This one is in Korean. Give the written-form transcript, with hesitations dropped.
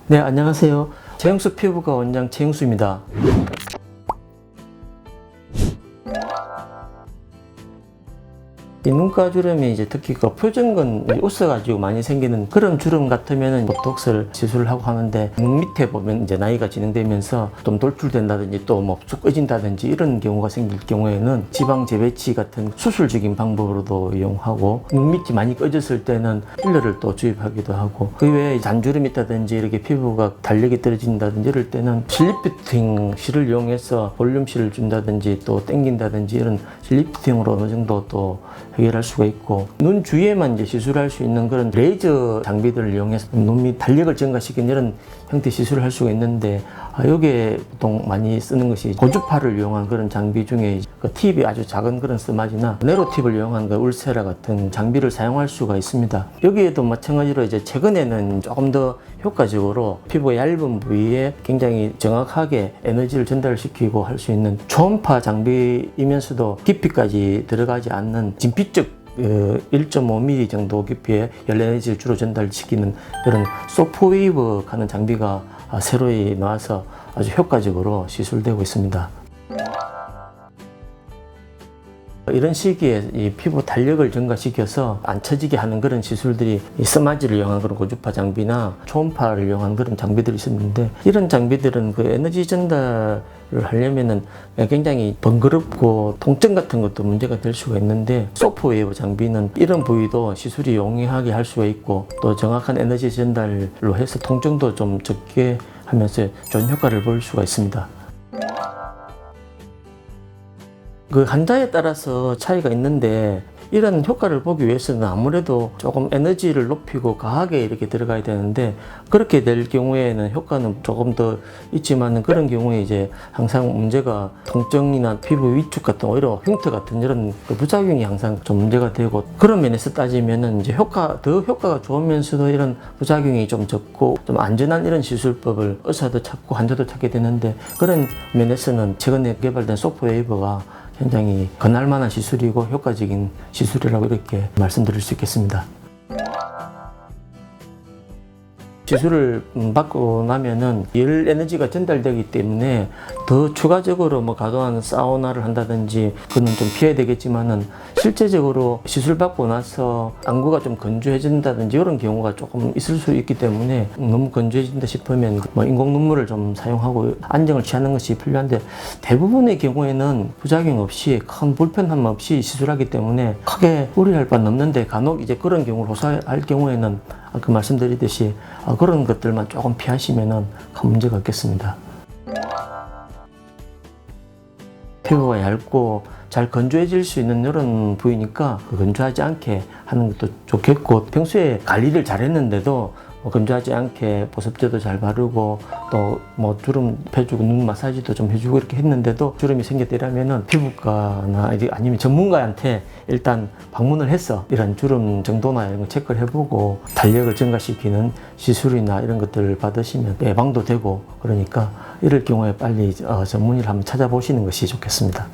네, 안녕하세요. 최영수 피부과 원장 최영수입니다. 이 눈가 주름이 이제 특히 그 표정근 웃어가지고 많이 생기는 그런 주름 같으면은 보톡스를 시술을 하고 하는데, 눈 밑에 보면 이제 나이가 진행되면서 좀 돌출된다든지 또 뭐 쑥 꺼진다든지 이런 경우가 생길 경우에는 지방 재배치 같은 수술적인 방법으로도 이용하고, 눈 밑이 많이 꺼졌을 때는 필러를 또 주입하기도 하고, 그 외에 잔주름이 있다든지 이렇게 피부가 탄력이 떨어진다든지 이럴 때는 실리프팅 실을 이용해서 볼륨 실을 준다든지 또 당긴다든지 이런 실리프팅으로 어느 정도 또 해결할 수가 있고, 눈 주위에만 이제 시술할 수 있는 그런 레이저 장비들을 이용해서 눈 밑 탄력을 증가시키는 이런 형태 시술을 할 수가 있는데, 여기에 보통 많이 쓰는 것이 고주파를 이용한 그런 장비 중에 그 팁이 아주 작은 그런 스마지나 네로 팁을 이용한 그 울세라 같은 장비를 사용할 수가 있습니다. 여기에도 마찬가지로 이제 최근에는 조금 더 효과적으로 피부의 얇은 부위에 굉장히 정확하게 에너지를 전달시키고 할 수 있는 초음파 장비이면서도 깊이까지 들어가지 않는 진피적 1.5mm 정도 깊이의 열 에너지를 주로 전달시키는 그런 소프웨이브 하는 장비가 새로이 나와서 아주 효과적으로 시술되고 있습니다. 이런 시기에 이 피부 탄력을 증가시켜서 안 처지게 하는 그런 시술들이 이 스마지를 이용한 그런 고주파 장비나 초음파를 이용한 그런 장비들이 있었는데, 이런 장비들은 그 에너지 전달을 하려면은 굉장히 번거롭고 통증 같은 것도 문제가 될 수가 있는데, 소프웨이브 장비는 이런 부위도 시술이 용이하게 할 수가 있고, 또 정확한 에너지 전달로 해서 통증도 좀 적게 하면서 좋은 효과를 볼 수가 있습니다. 그 환자에 따라서 차이가 있는데, 이런 효과를 보기 위해서는 아무래도 조금 에너지를 높이고 과하게 이렇게 들어가야 되는데, 그렇게 될 경우에는 효과는 조금 더 있지만, 그런 경우에 이제 항상 문제가 통증이나 피부 위축 같은 오히려 흉터 같은 이런 그 부작용이 항상 좀 문제가 되고, 그런 면에서 따지면은 이제 더 효과가 좋으면서도 이런 부작용이 좀 적고 좀 안전한 이런 시술법을 의사도 찾고 환자도 찾게 되는데, 그런 면에서는 최근에 개발된 소프웨이브가 굉장히 권할만한 시술이고 효과적인 시술이라고 이렇게 말씀드릴 수 있겠습니다. 시술을 받고 나면은 열 에너지가 전달되기 때문에 더 추가적으로 뭐 과도한 사우나를 한다든지 그건 좀 피해야 되겠지만은, 실제적으로 시술 받고 나서 안구가 좀 건조해진다든지 이런 경우가 조금 있을 수 있기 때문에, 너무 건조해진다 싶으면 뭐 인공 눈물을 좀 사용하고 안정을 취하는 것이 필요한데, 대부분의 경우에는 부작용 없이 큰 불편함 없이 시술하기 때문에 크게 우려할 바는 없는데, 간혹 이제 그런 경우를 호소할 경우에는 아까 말씀드렸듯이 그런 것들만 조금 피하시면은 큰 문제가 없겠습니다. 피부가 얇고 잘 건조해질 수 있는 이런 부위니까 건조하지 않게 하는 것도 좋겠고, 평소에 관리를 잘 했는데도 건조하지 않게 보습제도 잘 바르고 또 뭐 주름 펴주고 눈 마사지도 좀 해주고 이렇게 했는데도 주름이 생겼더라면은 피부과나 아니면 전문가한테 일단 방문을 해서 이런 주름 정도나 이런 거 체크를 해보고 탄력을 증가시키는 시술이나 이런 것들을 받으시면 예방도 되고, 그러니까 이럴 경우에 빨리 전문의를 한번 찾아보시는 것이 좋겠습니다.